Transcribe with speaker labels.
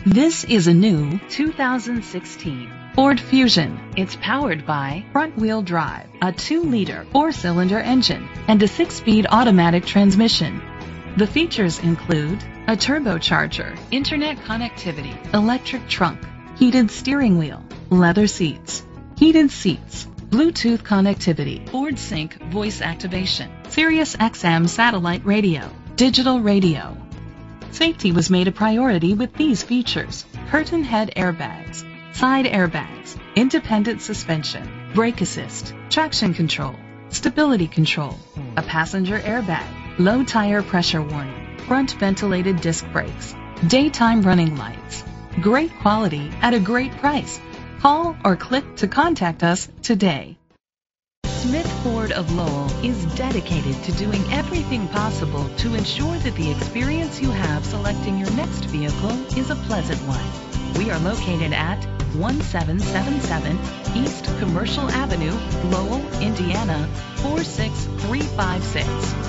Speaker 1: This is a new 2016 Ford Fusion. It's powered by front-wheel drive, a 2-liter 4-cylinder engine, and a 6-speed automatic transmission. The features include a turbocharger, internet connectivity, electric trunk, heated steering wheel, leather seats, heated seats, Bluetooth connectivity, Ford Sync voice activation, Sirius XM satellite radio, digital radio. Safety was made a priority with these features: curtain head airbags, side airbags, independent suspension, brake assist, traction control, stability control, a passenger airbag, low tire pressure warning, front ventilated disc brakes, daytime running lights. Great quality at a great price. Call or click to contact us today. Smith Ford of Lowell is dedicated to doing everything possible to ensure that the experience you have selecting your next vehicle is a pleasant one. We are located at 1777 East Commercial Avenue, Lowell, Indiana 46356.